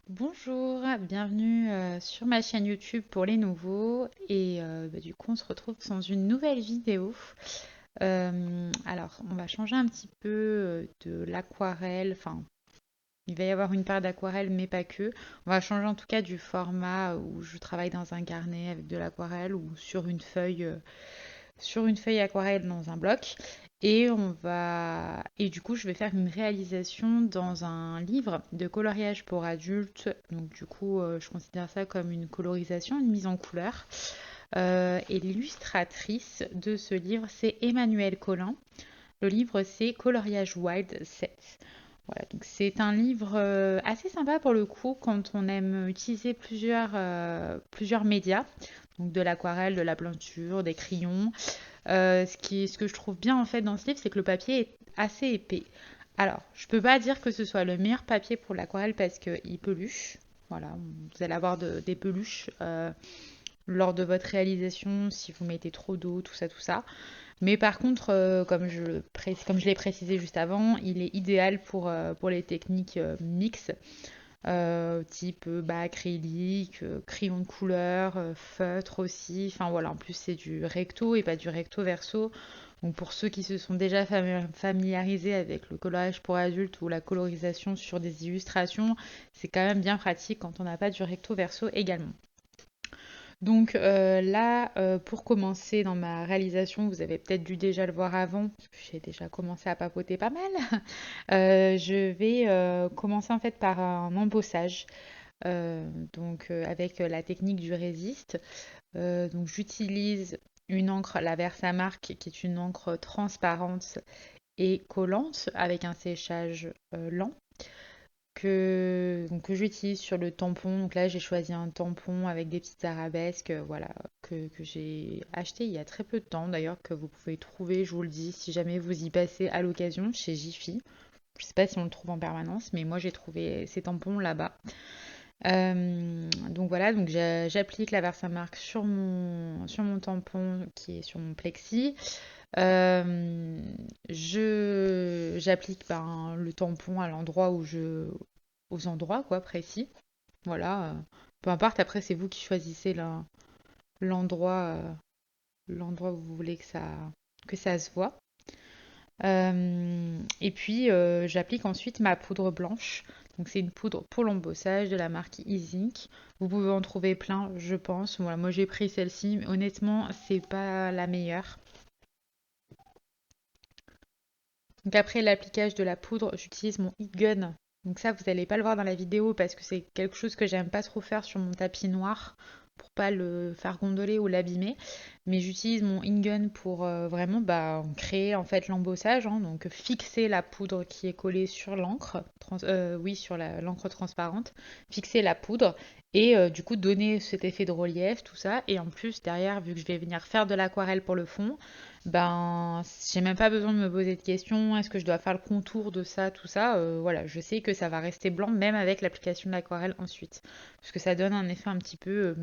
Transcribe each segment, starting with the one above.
Bonjour, bienvenue sur ma chaîne YouTube pour les nouveaux et du coup on se retrouve dans une nouvelle vidéo. Alors on va changer un petit peu de l'aquarelle, enfin il va y avoir une part d'aquarelle mais pas que. On va changer en tout cas du format où je travaille dans un carnet avec de l'aquarelle ou sur une feuille aquarelle dans un bloc. Et du coup, je vais faire une réalisation dans un livre de coloriage pour adultes. Donc du coup, je considère ça comme une colorisation, une mise en couleur. Et l'illustratrice de ce livre, c'est Emmanuelle Collin. Le livre, c'est Coloriage Wild Sets. Voilà, donc c'est un livre assez sympa pour le coup quand on aime utiliser plusieurs médias, donc de l'aquarelle, de la peinture, des crayons. Ce que je trouve bien en fait dans ce livre, c'est que le papier est assez épais. Alors, je peux pas dire que ce soit le meilleur papier pour l'aquarelle parce qu'il peluche. Voilà, vous allez avoir des peluches lors de votre réalisation si vous mettez trop d'eau, tout ça, tout ça. Mais par contre, comme je l'ai précisé juste avant, il est idéal pour les techniques mixtes, type acrylique, crayon de couleur, feutre aussi. Enfin voilà, en plus c'est du recto et pas du recto verso. Donc pour ceux qui se sont déjà familiarisés avec le coloriage pour adultes ou la colorisation sur des illustrations, c'est quand même bien pratique quand on n'a pas du recto verso également. Donc là, pour commencer dans ma réalisation, vous avez peut-être dû déjà le voir avant, parce que j'ai déjà commencé à papoter pas mal. Je vais commencer en fait par un embossage, avec la technique du résiste. Donc j'utilise une encre, la Versamark, qui est une encre transparente et collante avec un séchage lent que j'utilise sur le tampon. Donc là, j'ai choisi un tampon avec des petites arabesques, voilà, que j'ai acheté il y a très peu de temps d'ailleurs, que vous pouvez trouver, je vous le dis, si jamais vous y passez à l'occasion chez Jiffy. Je sais pas si on le trouve en permanence, mais moi j'ai trouvé ces tampons là-bas. Donc voilà, donc j'applique la Versamark sur mon tampon qui est sur mon plexi. J'applique le tampon à l'endroit aux endroits quoi précis. Voilà, peu importe. Après, c'est vous qui choisissez l'endroit, l'endroit où vous voulez que ça se voit. Et puis, j'applique ensuite ma poudre blanche. Donc, c'est une poudre pour l'embossage de la marque Easink. Vous pouvez en trouver plein, je pense. Voilà, moi, j'ai pris celle-ci, mais honnêtement, c'est pas la meilleure. Donc, après l'appliquage de la poudre, j'utilise mon heat gun. Donc, ça, vous n'allez pas le voir dans la vidéo parce que c'est quelque chose que j'aime pas trop faire sur mon tapis noir pour pas le faire gondoler ou l'abîmer. Mais j'utilise mon InGun pour vraiment créer en fait l'embossage, hein, donc fixer la poudre qui est collée sur l'encre, oui sur l'encre transparente, fixer la poudre et du coup donner cet effet de relief, tout ça. Et en plus derrière, vu que je vais venir faire de l'aquarelle pour le fond, j'ai même pas besoin de me poser de questions. Est-ce que je dois faire le contour de ça, tout ça. Voilà, je sais que ça va rester blanc même avec l'application de l'aquarelle ensuite, parce que ça donne un effet un petit peu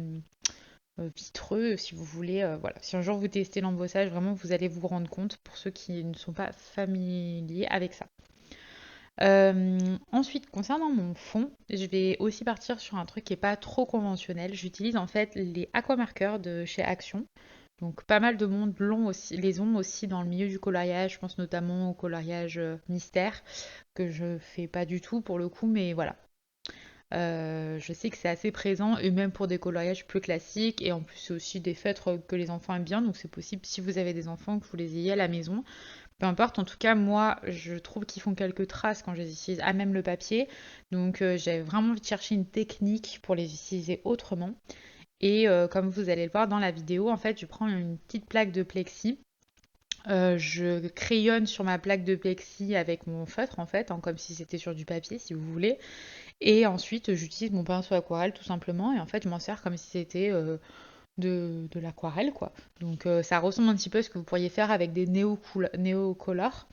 vitreux, si vous voulez. Voilà. Si un jour vous testez l'embossage, vraiment, vous allez vous rendre compte pour ceux qui ne sont pas familiers avec ça. Ensuite, concernant mon fond, je vais aussi partir sur un truc qui n'est pas trop conventionnel. J'utilise en fait les aquamarqueurs de chez Action. Donc pas mal de monde les ont aussi dans le milieu du coloriage. Je pense notamment au coloriage mystère, que je fais pas du tout pour le coup, mais voilà. Je sais que c'est assez présent, et même pour des coloriages plus classiques, et en plus c'est aussi des feutres que les enfants aiment bien, donc c'est possible si vous avez des enfants que vous les ayez à la maison. Peu importe, en tout cas moi je trouve qu'ils font quelques traces quand je les utilise à même le papier, donc j'ai vraiment envie de chercher une technique pour les utiliser autrement. Et comme vous allez le voir dans la vidéo, en fait je prends une petite plaque de plexi. Je crayonne sur ma plaque de plexi avec mon feutre en fait, hein, comme si c'était sur du papier si vous voulez. Et ensuite, j'utilise mon pinceau aquarelle tout simplement. Et en fait, je m'en sers comme si c'était de l'aquarelle, quoi. Donc, ça ressemble un petit peu à ce que vous pourriez faire avec des néocolors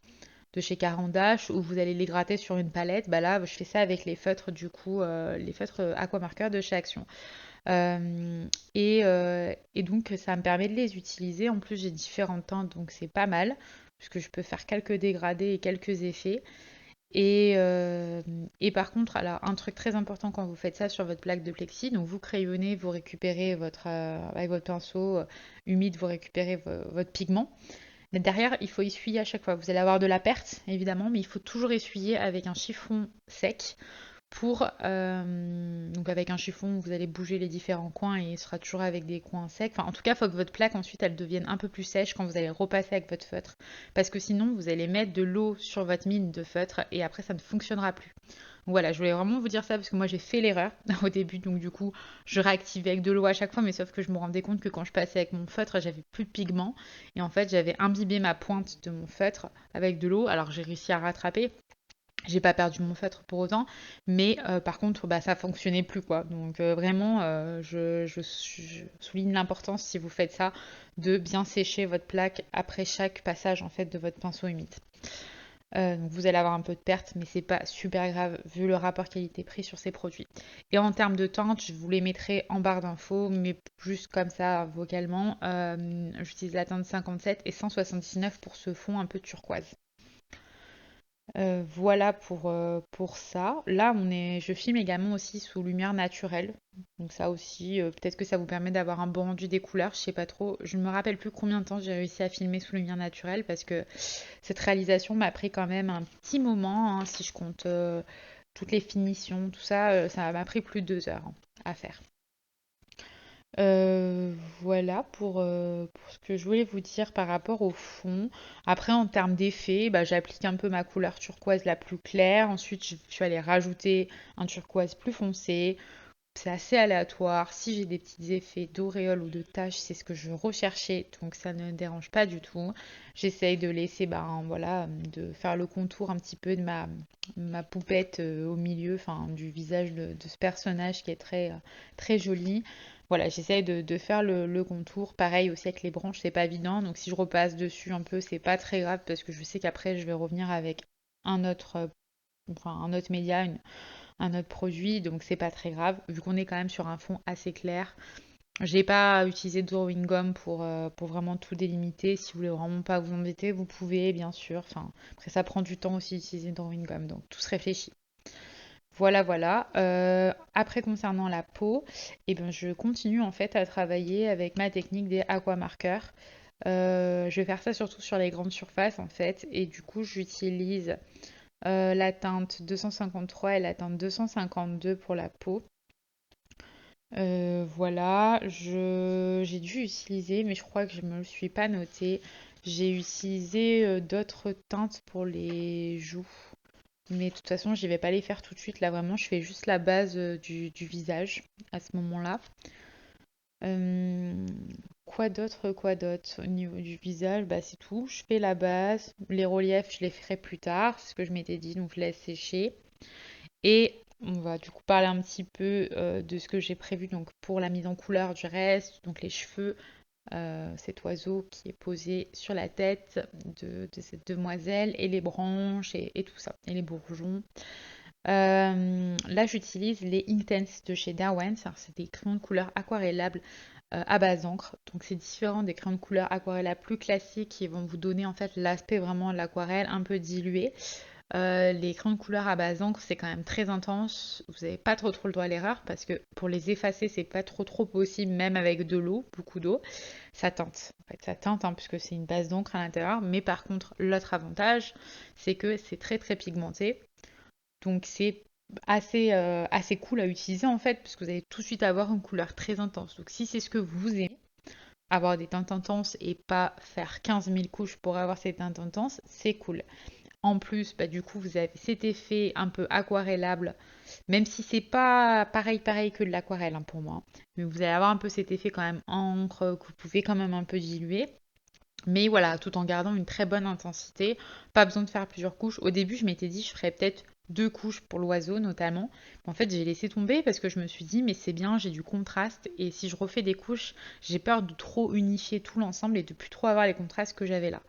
de chez Caran d'Ache où vous allez les gratter sur une palette. Bah là, je fais ça avec les feutres, du coup, les feutres aquamarqueurs de chez Action. Et donc, ça me permet de les utiliser. En plus, j'ai différentes teintes, donc c'est pas mal, puisque je peux faire quelques dégradés et quelques effets. Et, euh, et par contre, alors un truc très important quand vous faites ça sur votre plaque de plexi, donc vous crayonnez, vous récupérez avec votre pinceau humide, vous récupérez votre pigment. Mais derrière, il faut essuyer à chaque fois. Vous allez avoir de la perte, évidemment, mais il faut toujours essuyer avec un chiffon sec donc avec un chiffon, vous allez bouger les différents coins et il sera toujours avec des coins secs. Enfin, en tout cas, il faut que votre plaque ensuite elle devienne un peu plus sèche quand vous allez repasser avec votre feutre. Parce que sinon, vous allez mettre de l'eau sur votre mine de feutre et après, ça ne fonctionnera plus. Donc voilà, je voulais vraiment vous dire ça parce que moi j'ai fait l'erreur au début, donc du coup je réactivais avec de l'eau à chaque fois, mais sauf que je me rendais compte que quand je passais avec mon feutre, j'avais plus de pigment et en fait j'avais imbibé ma pointe de mon feutre avec de l'eau. Alors j'ai réussi à rattraper, j'ai pas perdu mon feutre pour autant, mais par contre, bah, ça fonctionnait plus quoi. Donc vraiment, je souligne l'importance si vous faites ça de bien sécher votre plaque après chaque passage en fait de votre pinceau humide. Donc vous allez avoir un peu de perte, mais c'est pas super grave vu le rapport qualité-prix sur ces produits. Et en termes de teinte, je vous les mettrai en barre d'infos, mais juste comme ça vocalement. J'utilise la teinte 57 et 179 pour ce fond un peu turquoise. Voilà pour ça. Là, je filme également aussi sous lumière naturelle. Donc ça aussi, peut-être que ça vous permet d'avoir un bon rendu des couleurs. Je sais pas trop. Je ne me rappelle plus combien de temps j'ai réussi à filmer sous lumière naturelle parce que cette réalisation m'a pris quand même un petit moment, hein, si je compte toutes les finitions, tout ça, ça m'a pris plus de 2 heures à faire. Euh, voilà pour ce que je voulais vous dire par rapport au fond. Après, en termes d'effet, bah, j'applique un peu ma couleur turquoise la plus claire. Ensuite, je suis allée rajouter un turquoise plus foncé. C'est assez aléatoire. Si j'ai des petits effets d'auréole ou de taches, c'est ce que je recherchais, donc ça ne me dérange pas du tout. J'essaye de laisser, ben voilà, de faire le contour un petit peu de ma poupette au milieu, enfin du visage de ce personnage qui est très joli. Voilà, j'essaye de faire le contour. Pareil aussi avec les branches, c'est pas évident. Donc si je repasse dessus un peu, c'est pas très grave parce que je sais qu'après je vais revenir avec un autre, un autre média, un autre produit, donc c'est pas très grave, vu qu'on est quand même sur un fond assez clair. J'ai pas utilisé de drawing gum pour vraiment tout délimiter. Si vous voulez vraiment pas vous embêter, vous pouvez, bien sûr. Enfin, après, ça prend du temps aussi d'utiliser le drawing gum, donc tout se réfléchit. Voilà, voilà. Après, concernant la peau, eh ben, je continue en fait à travailler avec ma technique des aquamarqueurs. Je vais faire ça surtout sur les grandes surfaces en fait, et du coup, j'utilise la teinte 253 et la teinte 252 pour la peau. Voilà, j'ai dû utiliser, mais je crois que je ne me le suis pas noté. J'ai utilisé d'autres teintes pour les joues, mais de toute façon, je vais pas les faire tout de suite. Là, vraiment, je fais juste la base du visage à ce moment-là. Euh, quoi d'autre? Au niveau du visage, bah, c'est tout. Je fais la base. Les reliefs, je les ferai plus tard, c'est ce que je m'étais dit, donc je laisse sécher. Et on va du coup parler un petit peu de ce que j'ai prévu donc pour la mise en couleur du reste, donc les cheveux, cet oiseau qui est posé sur la tête de cette demoiselle et les branches et tout ça, et les bourgeons. Là, j'utilise les Intense de chez Derwent. C'est des crayons de couleur aquarellables à base d'encre. Donc, c'est différent des crayons de couleur aquarellables plus classiques qui vont vous donner en fait l'aspect vraiment de l'aquarelle un peu dilué. Les crayons de couleur à base d'encre, c'est quand même très intense. Vous n'avez pas trop le droit à l'erreur parce que pour les effacer, c'est pas trop possible, même avec de l'eau, beaucoup d'eau. Ça teinte. En fait, ça teinte hein, puisque c'est une base d'encre à l'intérieur. Mais par contre, l'autre avantage, c'est que c'est très pigmenté. Donc c'est assez cool à utiliser en fait, parce que vous allez tout de suite avoir une couleur très intense. Donc si c'est ce que vous aimez, avoir des teintes intenses et pas faire 15 000 couches pour avoir ces teintes intenses, c'est cool. En plus, bah, du coup, vous avez cet effet un peu aquarellable, même si c'est pas pareil que de l'aquarelle hein, pour moi. Mais vous allez avoir un peu cet effet quand même encre que vous pouvez quand même un peu diluer. Mais voilà, tout en gardant une très bonne intensité. Pas besoin de faire plusieurs couches. Au début, je m'étais dit, je ferais peut-être 2 couches pour l'oiseau notamment. En fait, j'ai laissé tomber parce que je me suis dit, mais c'est bien, j'ai du contraste. Et si je refais des couches, j'ai peur de trop unifier tout l'ensemble et de plus trop avoir les contrastes que j'avais là.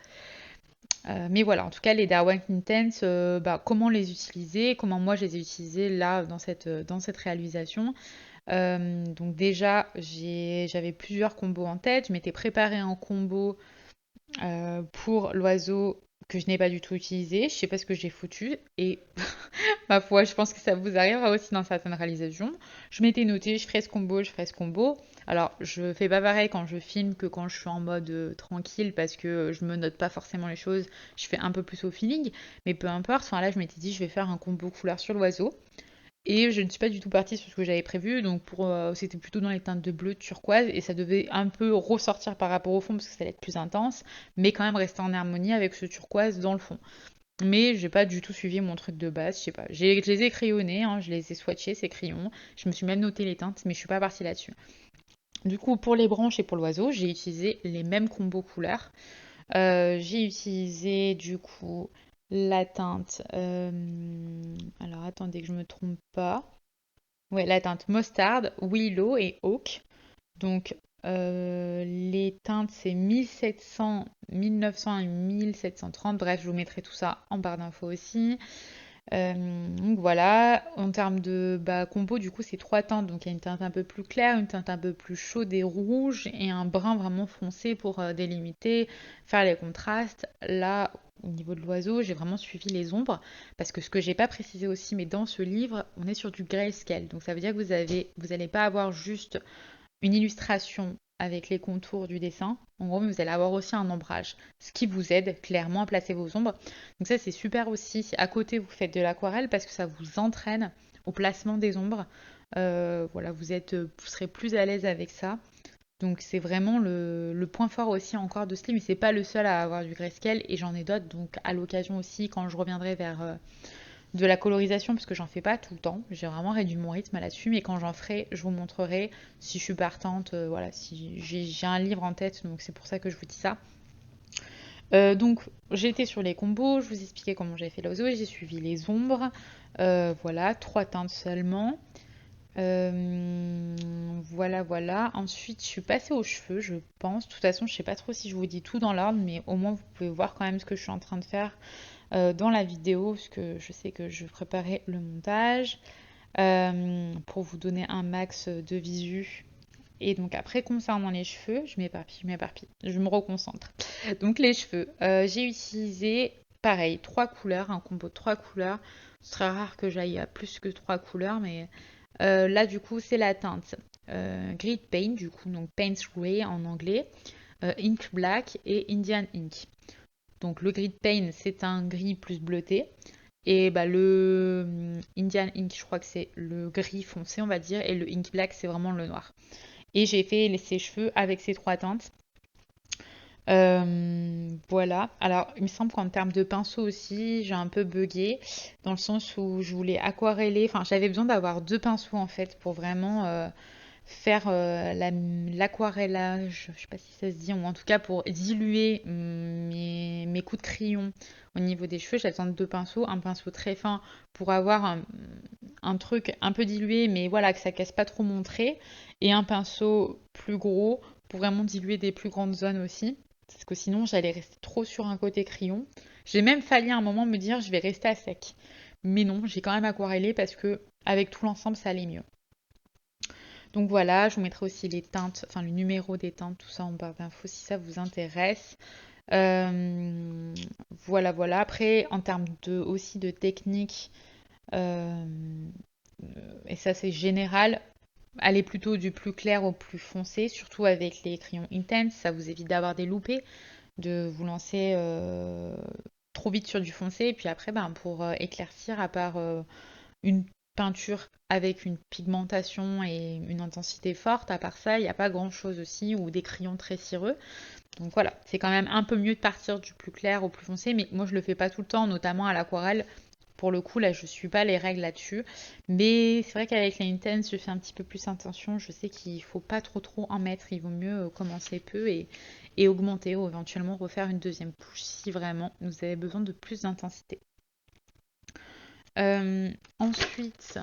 Mais voilà, en tout cas, les Darwin Intense, bah, comment les utiliser, comment moi je les ai utilisés là dans cette réalisation. Donc déjà, j'avais plusieurs combos en tête. Je m'étais préparé un combo pour l'oiseau que je n'ai pas du tout utilisé. Je sais pas ce que j'ai foutu. Et ma foi, je pense que ça vous arrivera aussi dans certaines réalisations. Je m'étais noté, je ferai ce combo, je ferai ce combo. Alors, je fais pas pareil quand je filme que quand je suis en mode tranquille parce que je me note pas forcément les choses. Je fais un peu plus au feeling. Mais peu importe. Enfin, là, je m'étais dit, je vais faire un combo couleur sur l'oiseau. Et je ne suis pas du tout partie sur ce que j'avais prévu, donc c'était plutôt dans les teintes de bleu, de turquoise, et ça devait un peu ressortir par rapport au fond parce que ça allait être plus intense, mais quand même rester en harmonie avec ce turquoise dans le fond. Mais j'ai pas du tout suivi mon truc de base, je sais pas. Je les ai crayonnés, hein, je les ai swatchés ces crayons, je me suis même noté les teintes, mais je suis pas partie là-dessus. Du coup, pour les branches et pour l'oiseau, j'ai utilisé les mêmes combos couleurs. J'ai utilisé du coup la teinte. Alors attendez que je me trompe pas. Ouais, la teinte mostarde, willow et oak. Donc les teintes c'est 1700, 1900 et 1730. Bref, je vous mettrai tout ça en barre d'infos aussi. Donc voilà, en termes de compo, du coup, c'est trois teintes. Donc il y a une teinte un peu plus claire, une teinte un peu plus chaude et rouge, et un brun vraiment foncé pour délimiter, faire les contrastes. Là, au niveau de l'oiseau, j'ai vraiment suivi les ombres, parce que ce que j'ai pas précisé aussi, mais dans ce livre, on est sur du grayscale. Donc ça veut dire que vous allez pas avoir juste une illustration avec les contours du dessin. En gros, vous allez avoir aussi un ombrage, ce qui vous aide clairement à placer vos ombres. Donc ça, c'est super aussi. Si à côté, vous faites de l'aquarelle parce que ça vous entraîne au placement des ombres. Voilà, vous serez plus à l'aise avec ça. Donc c'est vraiment le point fort aussi encore de ce livre, mais c'est pas le seul à avoir du grayscale et j'en ai d'autres. Donc à l'occasion aussi, quand je reviendrai vers de la colorisation parce que j'en fais pas tout le temps. J'ai vraiment réduit mon rythme là-dessus, mais quand j'en ferai, je vous montrerai si je suis partante. Voilà, si j'ai un livre en tête, donc c'est pour ça que je vous dis ça. Donc j'étais sur les combos, je vous expliquais comment j'avais fait l'oiseau et j'ai suivi les ombres. Voilà, trois teintes seulement. Voilà, voilà. Ensuite, je suis passée aux cheveux, je pense. De toute façon, je sais pas trop si je vous dis tout dans l'ordre, mais au moins vous pouvez voir quand même ce que je suis en train de faire dans la vidéo, parce que je sais que je préparais le montage pour vous donner un max de visu. Et donc après, concernant les cheveux, je me reconcentre. Donc les cheveux, j'ai utilisé, pareil, trois couleurs, un combo de trois couleurs. Ce serait rare que j'aille à plus que trois couleurs, mais là du coup, c'est la teinte Grid Paint, du coup, donc Paint Gray en anglais, Ink Black et Indian Ink. Donc le grid paint, c'est un gris plus bleuté. Et le Indian Ink, je crois que c'est le gris foncé, on va dire. Et le Ink Black, c'est vraiment le noir. Et j'ai fait ses cheveux avec ces trois teintes. Voilà. Alors, il me semble qu'en termes de pinceau aussi, j'ai un peu bugué. Dans le sens où je voulais aquareller. Enfin, j'avais besoin d'avoir deux pinceaux en fait pour vraiment faire l'aquarellage, je sais pas si ça se dit, ou en tout cas pour diluer mes coups de crayon au niveau des cheveux, j'ai besoin de deux pinceaux, un pinceau très fin pour avoir un truc un peu dilué, mais voilà, que ça casse pas trop mon trait, et un pinceau plus gros pour vraiment diluer des plus grandes zones aussi, parce que sinon j'allais rester trop sur un côté crayon. J'ai même failli à un moment me dire je vais rester à sec. Mais non, j'ai quand même aquarellé parce que avec tout l'ensemble ça allait mieux. Donc voilà, je vous mettrai aussi les teintes, enfin le numéro des teintes, tout ça en barre d'infos si ça vous intéresse. Euh, voilà, voilà. Après, en termes aussi de technique, euh, et ça c'est général, allez plutôt du plus clair au plus foncé, surtout avec les crayons Intense, ça vous évite d'avoir des loupés, de vous lancer trop vite sur du foncé, et puis après, pour éclaircir, à part une peinture avec une pigmentation et une intensité forte. À part ça, il n'y a pas grand chose aussi, ou des crayons très cireux. Donc voilà, c'est quand même un peu mieux de partir du plus clair au plus foncé, mais moi je le fais pas tout le temps, notamment à l'aquarelle. Pour le coup, là, je suis pas les règles là-dessus. Mais c'est vrai qu'avec les Intense, je fais un petit peu plus attention. Je sais qu'il faut pas trop en mettre. Il vaut mieux commencer peu et augmenter ou éventuellement refaire une deuxième couche si vraiment vous avez besoin de plus d'intensité. Ensuite,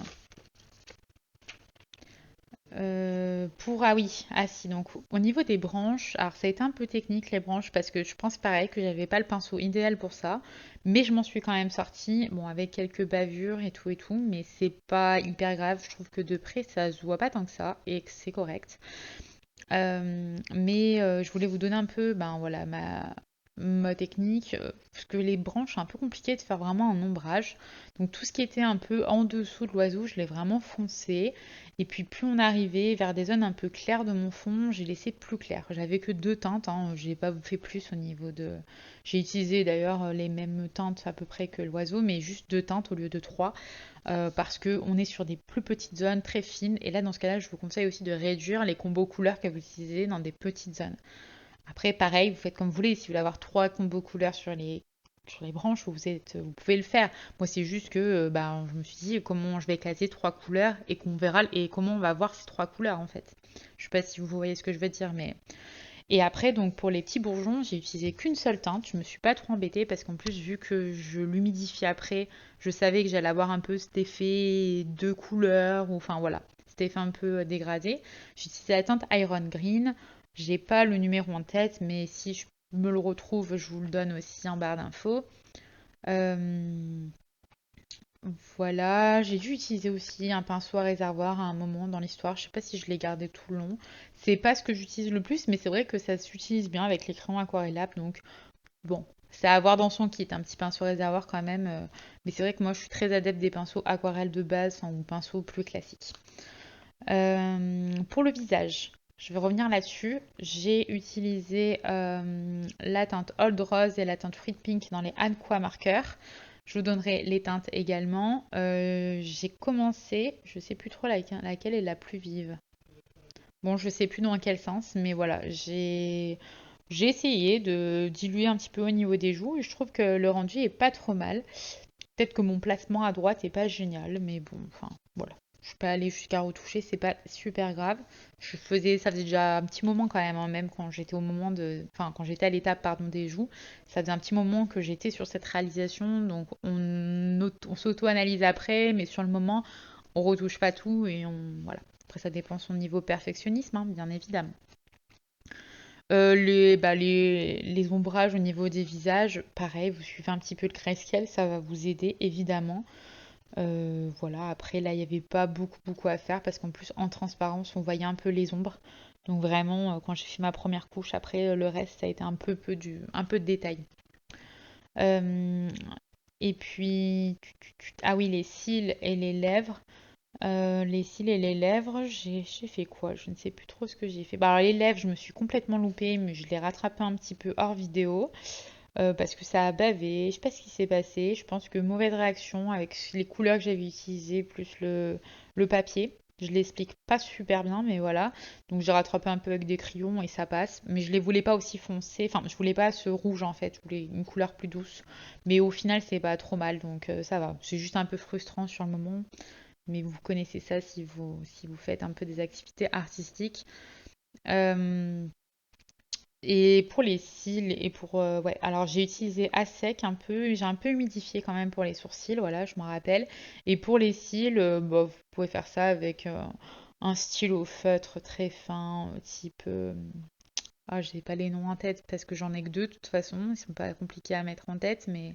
ah oui, ah si, donc au niveau des branches, alors ça a été un peu technique les branches parce que je pense pareil que j'avais pas le pinceau idéal pour ça, mais je m'en suis quand même sortie, bon avec quelques bavures et tout, mais c'est pas hyper grave, je trouve que de près ça se voit pas tant que ça et que c'est correct. Mais je voulais vous donner un peu, voilà, ma technique, parce que les branches, c'est un peu compliqué de faire vraiment un ombrage. Donc tout ce qui était un peu en dessous de l'oiseau, je l'ai vraiment foncé. Et puis plus on arrivait vers des zones un peu claires de mon fond, j'ai laissé plus clair. J'avais que deux teintes, hein, j'ai pas fait plus au niveau de... J'ai utilisé d'ailleurs les mêmes teintes à peu près que l'oiseau, mais juste deux teintes au lieu de trois, parce qu'on est sur des plus petites zones très fines. Et là, dans ce cas-là, je vous conseille aussi de réduire les combos couleurs que vous utilisez dans des petites zones. Après, pareil, vous faites comme vous voulez. Si vous voulez avoir trois combos couleurs sur les branches, vous pouvez le faire. Moi, c'est juste que je me suis dit comment je vais caser trois couleurs et qu'on verra et comment on va voir ces trois couleurs en fait. Je sais pas si vous voyez ce que je veux dire, mais et après, donc pour les petits bourgeons, j'ai utilisé qu'une seule teinte. Je me suis pas trop embêtée parce qu'en plus, vu que je l'humidifie après, je savais que j'allais avoir un peu cet effet de couleur, ou enfin voilà, cet effet un peu dégradé. J'ai utilisé la teinte Iron Green. J'ai pas le numéro en tête, mais si je me le retrouve, je vous le donne aussi en barre d'infos. Euh, voilà, j'ai dû utiliser aussi un pinceau à réservoir à un moment dans l'histoire. Je sais pas si je l'ai gardé tout le long. C'est pas ce que j'utilise le plus, mais c'est vrai que ça s'utilise bien avec les crayons aquarellables. Donc bon, c'est à avoir dans son kit, un petit pinceau réservoir quand même. Mais c'est vrai que moi je suis très adepte des pinceaux aquarelles de base, enfin, ou pinceaux plus classiques. Pour le visage, je vais revenir là-dessus. J'ai utilisé la teinte Old Rose et la teinte Fruit Pink dans les Aqua Markers. Je vous donnerai les teintes également. J'ai commencé, je sais plus trop laquelle est la plus vive. Bon, je sais plus dans quel sens, mais voilà, j'ai essayé de diluer un petit peu au niveau des joues et je trouve que le rendu est pas trop mal. Peut-être que mon placement à droite est pas génial, mais bon, enfin, voilà. Je suis pas allée jusqu'à retoucher, c'est pas super grave. Ça faisait déjà un petit moment quand même, hein, même quand j'étais au moment de, enfin, quand j'étais à l'étape, pardon, des joues, ça faisait un petit moment que j'étais sur cette réalisation, donc on s'auto-analyse après, mais sur le moment, on retouche pas tout et voilà. Après, ça dépend de son niveau perfectionnisme, hein, bien évidemment. Les ombrages au niveau des visages, pareil, vous suivez un petit peu le grayscale, ça va vous aider évidemment. Voilà, après là, il n'y avait pas beaucoup à faire parce qu'en plus, en transparence, on voyait un peu les ombres. Donc vraiment, quand j'ai fait ma première couche, après le reste, ça a été un peu de détail. Euh, et puis, ah oui, les cils et les lèvres. Les cils et les lèvres, j'ai fait quoi? Je ne sais plus trop ce que j'ai fait. Bah, alors, les lèvres, je me suis complètement loupée, mais je l'ai rattrapé un petit peu hors vidéo parce que ça a bavé. Je sais pas ce qui s'est passé. Je pense que mauvaise réaction avec les couleurs que j'avais utilisées plus le papier. Je l'explique pas super bien, mais voilà. Donc j'ai rattrapé un peu avec des crayons et ça passe. Mais je les voulais pas aussi foncés. Enfin, je voulais pas ce rouge en fait. Je voulais une couleur plus douce. Mais au final, c'est pas trop mal. Donc ça va. C'est juste un peu frustrant sur le moment. Mais vous connaissez ça si vous faites un peu des activités artistiques. Euh, et pour les cils et pour ouais, alors j'ai utilisé à sec un peu, j'ai un peu humidifié quand même pour les sourcils, voilà, je m'en rappelle. Et pour les cils, vous pouvez faire ça avec un stylo feutre très fin, type ah, j'ai pas les noms en tête parce que j'en ai que deux de toute façon, ils sont pas compliqués à mettre en tête, mais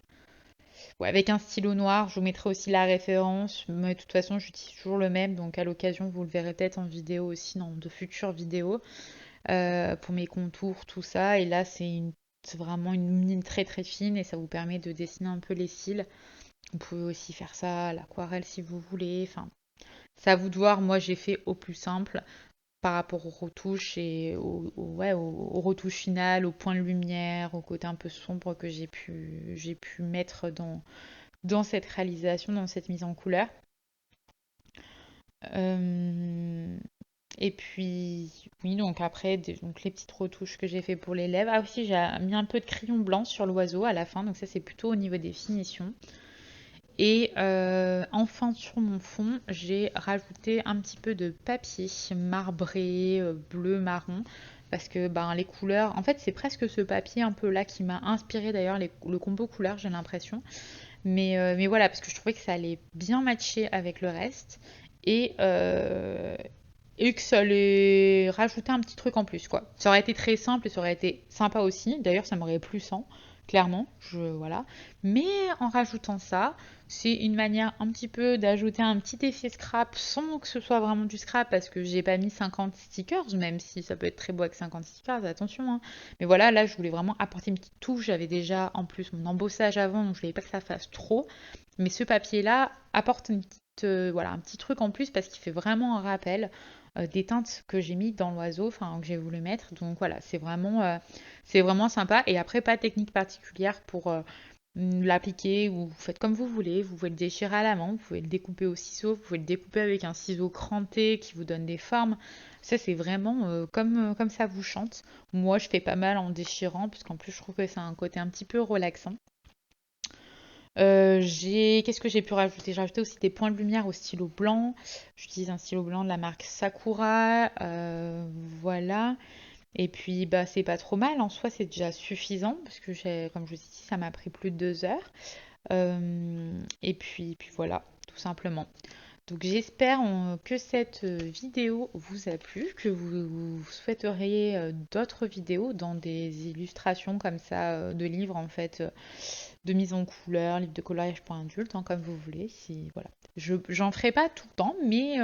ouais, avec un stylo noir, je vous mettrai aussi la référence. Mais de toute façon, j'utilise toujours le même, donc à l'occasion, vous le verrez peut-être en vidéo aussi, dans de futures vidéos, pour mes contours, tout ça. Et là, c'est vraiment une ligne très très fine et ça vous permet de dessiner un peu les cils. Vous pouvez aussi faire ça à l'aquarelle si vous voulez. Enfin, c'est à vous de voir. Moi, j'ai fait au plus simple par rapport aux retouches et ouais, aux retouches finales, au point de lumière, au côté un peu sombre que j'ai pu mettre dans cette réalisation, dans cette mise en couleur. Euh, et puis, oui, donc après, donc les petites retouches que j'ai fait pour les lèvres. Ah aussi, j'ai mis un peu de crayon blanc sur l'oiseau à la fin, donc ça c'est plutôt au niveau des finitions. Et enfin sur mon fond, j'ai rajouté un petit peu de papier marbré, bleu, marron, parce que ben, les couleurs, en fait c'est presque ce papier un peu là qui m'a inspiré d'ailleurs le combo couleur, j'ai l'impression. Mais voilà, parce que je trouvais que ça allait bien matcher avec le reste. Et, euh, et que ça allait rajouter un petit truc en plus, quoi. Ça aurait été très simple et ça aurait été sympa aussi. D'ailleurs, ça m'aurait plu sans. clairement, voilà. Mais en rajoutant ça, c'est une manière un petit peu d'ajouter un petit effet scrap sans que ce soit vraiment du scrap parce que j'ai pas mis 50 stickers, même si ça peut être très beau avec 50 stickers, attention, hein. Mais voilà, là je voulais vraiment apporter une petite touche. J'avais déjà en plus mon embossage avant, donc je voulais pas que ça fasse trop. Mais ce papier-là apporte une petite, voilà, un petit truc en plus parce qu'il fait vraiment un rappel des teintes que j'ai mis dans l'oiseau, enfin que j'ai voulu mettre. Donc voilà, c'est vraiment sympa. Et après, pas de technique particulière pour l'appliquer ou vous faites comme vous voulez. Vous pouvez le déchirer à la main, vous pouvez le découper au ciseau, vous pouvez le découper avec un ciseau cranté qui vous donne des formes. Ça, c'est vraiment comme ça vous chante. Moi, je fais pas mal en déchirant, parce qu'en plus, je trouve que c'est un côté un petit peu relaxant. Qu'est-ce que j'ai pu rajouter? J'ai rajouté aussi des points de lumière au stylo blanc. J'utilise un stylo blanc de la marque Sakura. Voilà. Et puis, bah, c'est pas trop mal. En soi, c'est déjà suffisant parce que, comme je vous ai dit, ça m'a pris plus de 2 heures. Et puis voilà, tout simplement. Donc j'espère que cette vidéo vous a plu, que vous souhaiteriez d'autres vidéos dans des illustrations comme ça de livres en fait, de mise en couleur, livres de coloriage pour adultes, hein, comme vous voulez. Si voilà, j'en ferai pas tout le temps, mais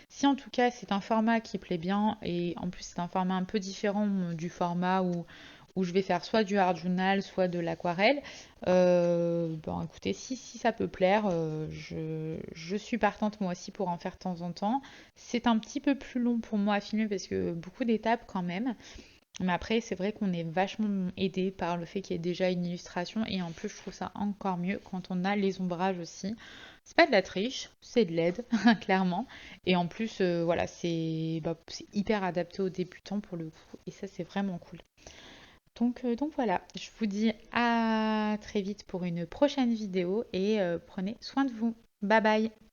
si en tout cas c'est un format qui plaît bien et en plus c'est un format un peu différent du format où je vais faire soit du art journal, soit de l'aquarelle. Bon, écoutez, si ça peut plaire, je suis partante moi aussi pour en faire de temps en temps. C'est un petit peu plus long pour moi à filmer parce que beaucoup d'étapes quand même. Mais après, c'est vrai qu'on est vachement aidé par le fait qu'il y ait déjà une illustration et en plus, je trouve ça encore mieux quand on a les ombrages aussi. C'est pas de la triche, c'est de l'aide, clairement. Et en plus, voilà, c'est hyper adapté aux débutants pour le coup. Et ça, c'est vraiment cool. Donc voilà, je vous dis à très vite pour une prochaine vidéo et prenez soin de vous. Bye bye!